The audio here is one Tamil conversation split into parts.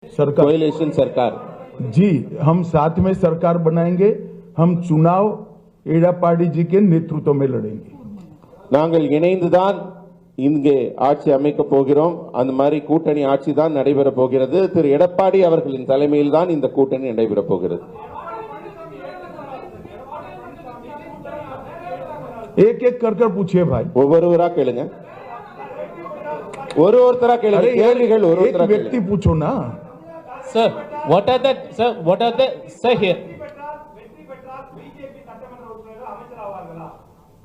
सरकार कोएलिशन सरकार जी, हम साथ में सरकार बनाएंगे। हम चुनाव एड़ापाड़ी जी के नेतृत्व में लड़ेंगे। நாங்கள் இணைந்துதான் இங்கே ஆட்சி அமைக்க போகிறோம். அந்த மாதிரி கூட்டணி ஆட்சி தான் நடைபெற போகிறது. திரு எடப்பாடி அவர்களின் தலைமையில் தான் இந்த கூட்டணி நடைபெற போகிறது. एक एक कर पूछिए भाई, ஒவ்வொருவரா கேளுங்க. ஒருத்தரா கேளுங்க. கேள்விகள் एक ஒருத்தரா व्यक्ति கேளுங்க. पूछो ना। Sir, what are the sir here?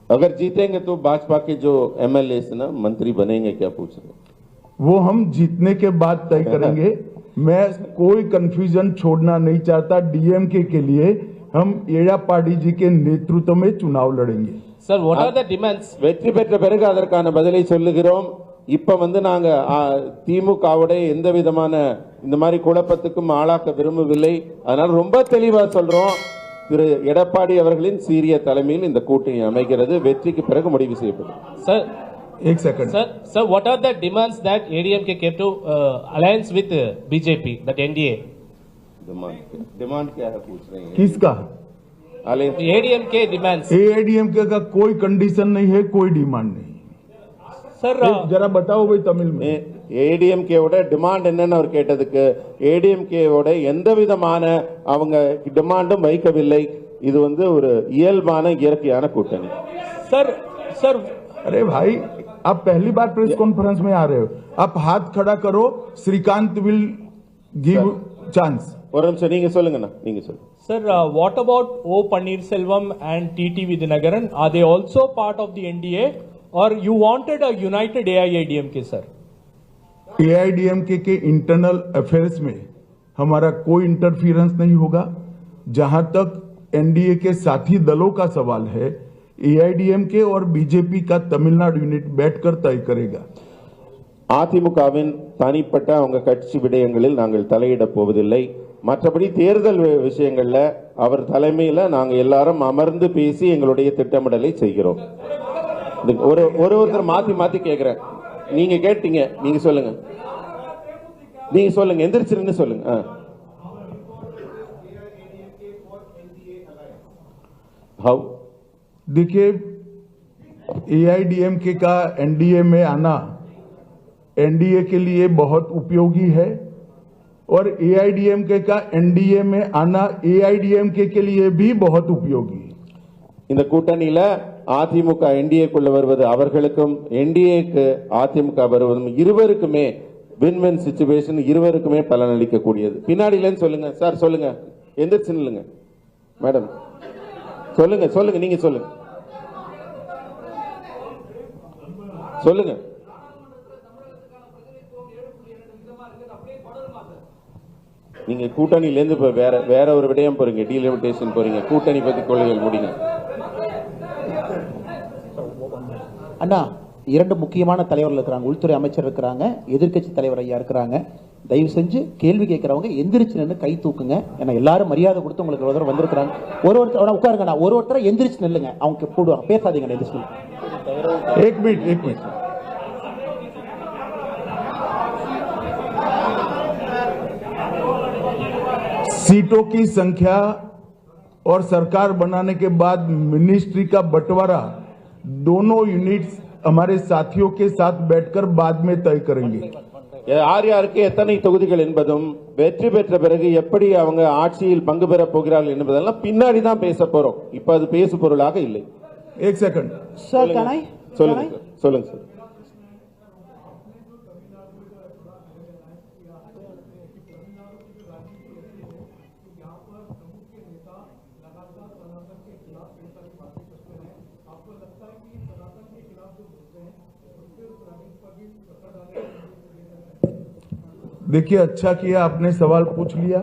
अगर जीतेंगे तो भाजपा के जो एमएलए ना मंत्री बनेंगे, क्या पूछ रहे हैं? वो हम जीतने के बाद तय करेंगे। मैं कोई कंफ्यूजन छोड़ना नहीं चाहता। डीएमके के लिए हम एड़ापाड़ी जी के नेतृत्व में चुनाव लड़ेंगे। Sir, what are the demands? வெற்றி பெற்ற பிறகு அதற்கான பதிலை சொல்லுகிறோம். இப்ப நாங்க திமுகவோட எந்த விதமான இந்த மாதிரி குழப்பத்துக்கும் ஆளாக்க விரும்பவில்லை. அதனால ரொம்ப தெளிவா சொல்றோம். திரு எடப்பாடி அவர்களின் சீரிய தலைமையில் இந்த கூட்டணி அமைகிறது. வெற்றிக்கு பிறகு முடிவு செய்யப்படும். Sir, एक second sir, what are the demands that ADMK came to alliance with BJP, that NDA? Demand क्या है पूछ रहे हैं? किसका? ADMK demands. एआईडीएमके का कोई कंडीशन नहीं है, कोई डिमांड नहीं। Sir, जरा बताओ भाई तमिल में। ஏடிஎம்கேவோட டிமாண்ட் என்னன்னு அவர் கேட்டதுக்கு ஏடிஎம்கேவோட எந்த விதமான அவங்க டிமாண்டும் வைக்கவில்லை. இது ஒரு இயல்பான இயற்கையான கூட்டணி. sir, अरे भाई, आप पहली बार प्रेस कॉन्फ्रेंस में आ रहे हो। आप हाथ खड़ा करो, श्रीकांत विल गिव चांस। ஒரு நிமிஷம் நீங்க சொல்லுங்கண்ணா, நீங்க சொல்லுங்க. Sir, what about O Pannirselvam and TT Vidyanagaran? Are they also part of the NDA, or you wanted a united AIADMK, sir? AIADMK के इंटरनल अफेयर्स में हमारा कोई इंटरफियरेंस नहीं होगा। जहां तक एनडीए के साथी दलों का सवाल है, एआईडीएमके और बीजेपी का तमिलनाडु यूनिट बैठकर तय करेगा। அதிமுகவின் தனிப்பட்ட அவங்க கட்சி விடயங்களில் நாங்கள் தலையிட போவதில்லை. மற்றபடி தேர்தல் விஷயங்கள்ல அவர் தலைமையில நாங்க எல்லாரும் அமர்ந்து பேசி எங்களுடைய திட்டமிடலை செய்கிறோம். ஒருத்தர் மாத்தி மாத்தி கேக்குறேன். நீங்க கேட்டீங்க, நீங்க சொல்லுங்க. நீங்க சொல்லுங்க, எந்திரிச்சிருந்து சொல்லுங்க. हाउ? देखिए, एआईडीएमके का एनडीए में आना एनडीए के लिए बहुत उपयोगी है, और एआईडीएमके का एनडीए में आना एआईडीएमके के लिए भी बहुत उपयोगी है। இந்த கூட்டணியில அதிமுக என்டிஏக்குள்ள வருவது அவர்களுக்கும் என்டிஏக்கு அதிமுக வருவதும் இருவருக்குமே வின் வின் சிச்சுவேஷன், இருவருக்குமே பலனளிக்க கூடியது. பின்னாடியிலன்னு சொல்லுங்க சார், சொல்லுங்க, எந்திரிச்சு நில்லுங்க. மேடம் சொல்லுங்க, சொல்லுங்க, நீங்க சொல்லுங்க, சொல்லுங்க. நீங்க கூட்டணியிலேருந்து இப்ப வேற ஒரு விடயம் போறீங்க, டீலிமிட்டேஷன் போறீங்க. கூட்டணி பத்தி கொள்கைகள் முடிங்க. அண்ணா, இரண்டு முக்கியமான தலைவர்கள் இருக்கிறாங்க. உள்துறை அமைச்சர் இருக்கிறாங்க, எதிர்க்கட்சி தலைவர் ஐயா இருக்கிறாங்க. தயவு செஞ்சு கேள்வி கேட்கறவங்க எந்திரிச்சு நின்று கை தூக்குங்க. ஏன்னா எல்லாரும் மரியாதை கொடுத்து உங்களுக்கு ஒரு வந்திருக்கிறாங்க. ஒருத்தர் உட்காருங்க, ஒருத்தரை எந்திரிச்சு நில்லுங்க. அவங்க போடுவாங்க, பேசாதீங்க. எந்திரிச்சு एक मिनट सीटों की संख्या और सरकार बनाने के बाद मिनिस्ट्री का बंटवारा दोनों यूनिट्स हमारे साथियों के साथ बैठकर बाद में तय करेंगे। யார் யாருக்கு எத்தனை தொகுதிகள் என்பதும் வெற்றி பெற்ற பிறகு எப்படி அவங்க ஆட்சியில் பங்கு பெற போகிறார்கள் என்பதெல்லாம் பின்னாடி தான் பேச போறோம். இப்ப அது பேசு பொருளாக இல்லை. एक सेकंड சார், சொல்லுங்க சார், சொல்லுங்க சார். देखिए, अच्छा किया आपने सवाल पूछ लिया।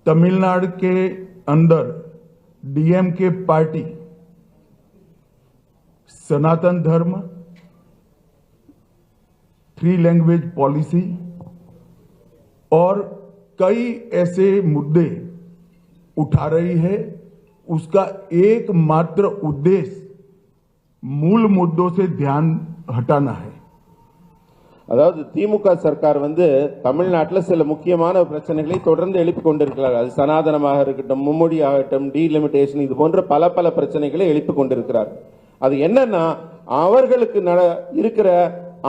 तमिलनाडु के अंदर डीएमके पार्टी सनातन धर्म, 3 लैंग्वेज पॉलिसी और कई ऐसे मुद्दे उठा रही है। उसका एकमात्र उद्देश्य मूल मुद्दों से ध्यान हटाना है। அதாவது திமுக சர்க்கார் வந்து தமிழ்நாட்டில் சில முக்கியமான பிரச்சனைகளை தொடர்ந்து எழுப்பிக் கொண்டிருக்கிறார். அது சனாதனமாக இருக்கட்டும், மும்மொழி ஆகட்டும், டீலிமிட்டேஷன், இது போன்ற பல பிரச்சனைகளை எழுப்பிக் கொண்டிருக்கிறார். அது என்னன்னா அவர்களுக்கு இருக்கிற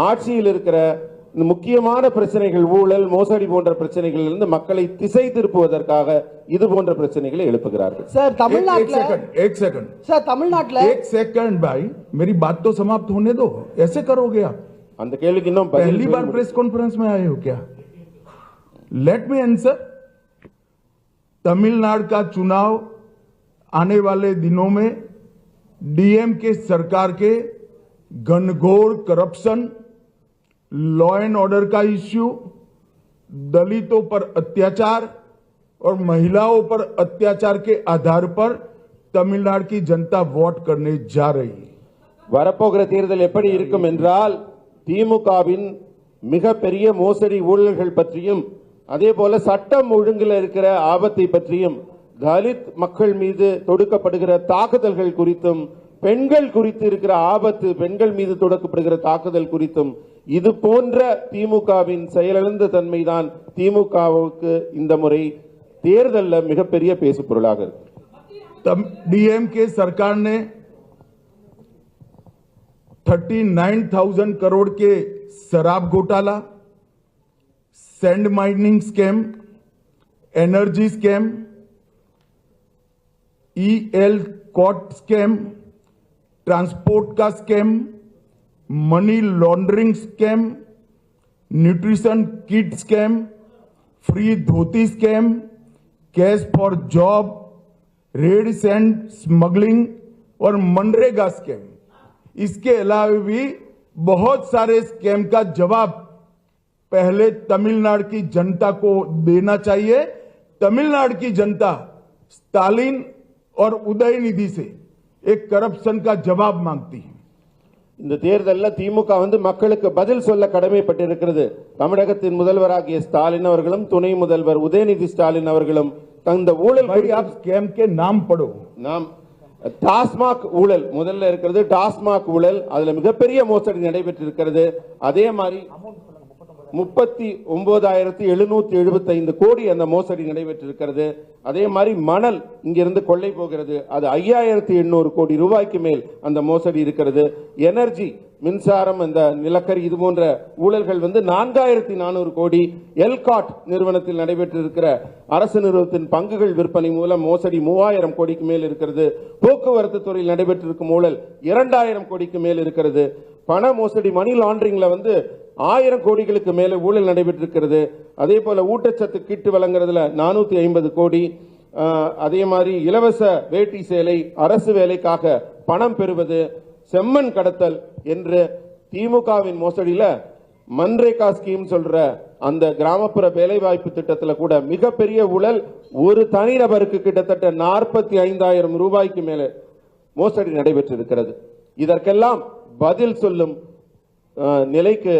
ஆட்சியில் இருக்கிற இந்த முக்கியமான பிரச்சனைகள், ஊழல், மோசடி போன்ற பிரச்சனைகளில் இருந்து மக்களை திசை திருப்புவதற்காக இது போன்ற பிரச்சனைகளை எழுப்புகிறார்கள். सर तमिलनाडु एक सेकंड सर तमिलनाडु एक सेकंड भाई, मेरी बात तो समाप्त होने दो. ऐसे करोगे आप? அந்த கேள்விக்கு இன்னும் पहली बार प्रेस कॉन्फ्रेंस में आए हो क्या? Let me answer. तमिलनाडु का चुनाव आने वाले दिनों में डीएमके सरकार के घनघोर करप्शन, लॉ एंड ऑर्डर का इश्यू, दलितों पर अत्याचार और महिलाओं पर अत्याचार के आधार पर तमिलनाडु की जनता वोट करने जा रही है. வரப்போகிற தேர்தல் எப்படி இருக்கும் என்றால் திமுகவின் மிகப்பெரிய மோசடி ஊழல்கள் பற்றியும் அதே போல சட்டம் ஒழுங்கில் இருக்கிற ஆபத்தை பற்றியும், தலித் மக்கள் மீது தொடுக்கப்படுகிற தாக்குதல்கள் குறித்தும், பெண்கள் குறித்து இருக்கிற ஆபத்து, பெண்கள் மீது தொடுக்கப்படுகிற தாக்குதல் குறித்தும், இது போன்ற திமுகவின் செயலிழந்த தன்மைதான் திமுகவுக்கு இந்த முறை தேர்தலில் மிகப்பெரிய பேசு பொருளாக இருக்கு. डीएमके सरकार ने 39,000 करोड़ के शराब घोटाला, sand mining scam, energy scam, ELCOT scam, transport का scam, money laundering scam, nutrition kit scam, free dhoti scam, cash for job, red sand smuggling और मनरेगा स्कैम. इसके अलावा भी बहुत सारे स्कैम का जवाब पहले तमिलनाडु की जनता को देना चाहिए. तमिलनाडु की जनता स्टालिन और उदयनिधि से एक करप्शन का जवाब मांगती है. இந்த தேர்தலில் திமுக வந்து மக்களுக்கு பதில் சொல்ல கடமைப்பட்டிருக்கிறது. தமிழகத்தின் முதல்வராகிய ஸ்டாலின் அவர்களும் துணை முதல்வர் உதயநிதி ஸ்டாலின் அவர்களும் அந்த ஊழல் आप स्कैम के नाम पढ़ो. நாம் டாஸ்மாக் ஊழல் முதல்ல இருக்கிறது. டாஸ்மாக் ஊழல், அதுல மிகப்பெரிய மோசடி நடைபெற்றிருக்கிறது. அதே மாதிரி 39,775 கோடி அந்த மோசடி நடைபெற்றிருக்கிறது. அதே மாதிரி மணல் இங்கிருந்து கொள்ளை போகிறது, அது 5,800 கோடி ரூபாய்க்கு மேல் அந்த மோசடி இருக்கிறது. எனர்ஜி, மின்சாரம், அந்த நிலக்கரி, இது போன்ற ஊழல்கள் வந்து 4,400 கோடி. எல்காட் நிறுவனத்தில் நடைபெற்றிருக்கிற அரசு நிறுவனத்தின் பங்குகள் விற்பனை மூலம் மோசடி 3,000 கோடிக்கு மேல் இருக்கிறது. போக்குவரத்து துறையில் நடைபெற்றிருக்கும் ஊழல் 2,000 கோடிக்கு மேல் இருக்கிறது. பண மோசடி, மணி லாண்டரிங்ல வந்து 1000 கோடிகளுக்கு மேல ஊழல் நடைபெற்றிருக்கிறது. அதே போல ஊட்டச்சத்து கிட்டு வழங்குறதுல 450 கோடி. அதே மாதிரி இலவச வேட்டி சேலை, அரசு வேலைக்காக பணம் பெறுவது, செம்மண் கடத்தல் என்று திமுகவின் மோசடியில மன்ரேகா ஸ்கீம் சொல்ற அந்த கிராமப்புற வேலைவாய்ப்பு திட்டத்துல கூட மிகப்பெரிய ஊழல். ஒரு தனிநபருக்கு கிட்டத்தட்ட 45,000 ரூபாய்க்கு மேல மோசடி நடைபெற்றிருக்கிறது. இதற்கெல்லாம் பதில் சொல்லும் நிலைக்கு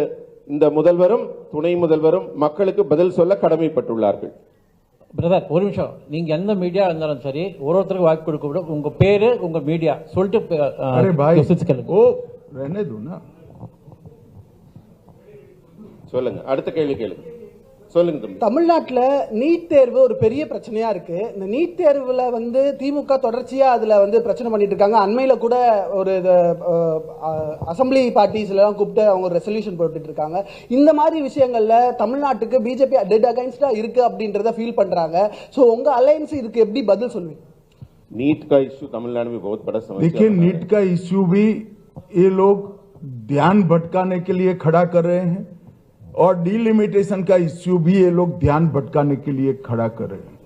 இந்த முதல்வரும் துணை முதல்வரும் மக்களுக்கு பதில் சொல்ல கடமைப்பட்டுள்ளார்கள். பிரதர் ஒரு நிமிஷம், நீங்க எந்த மீடியா இருந்தாலும் சரி ஒருத்தருக்கு வாய்ப்பு கொடுக்க விட உங்க பேரு உங்க மீடியா சொல்லிட்டு रहने दो ना. சொல்லுங்க, அடுத்த கேள்வி கேளுங்க. சொல்லுங்க தம்பி. தமிழ்நாட்டுல நீட் தேர்வு ஒரு பெரிய பிரச்சனையா இருக்கு. இந்த நீட் தேர்வுல வந்து திமுக தொடர்ச்சியா அதுல வந்து பிரச்சனை பண்ணிட்டு இருக்காங்க. அண்மையில கூட ஒரு அசம்பிளி பார்ட்டிஸ்ல எல்லாம் கூப்பிட்டு அவங்க ரெசல்யூஷன் போட்டுட்டு இருக்காங்க. இந்த மாதிரி விஷயங்கள்ல தமிழ்நாட்டுக்கு பிஜேபி டெட் அகைன்ஸ்டா இருக்கு அப்படின்றத ஃபீல் பண்றாங்க. சோ உங்க அலையன்ஸ் இதுக்கு எப்படி பதில் சொல்லுவீங்க? नीट का इश्यू तमिलनाडु में बहुत बड़ा समस्या। देखिए, नीट का इश्यू भी ये लोग ध्यान भटकाने के लिए खड़ा कर रहे हैं और डिलिमिटेशन का इश्यू भी ये लोग ध्यान भटकाने के लिए खड़ा कर रहे हैं.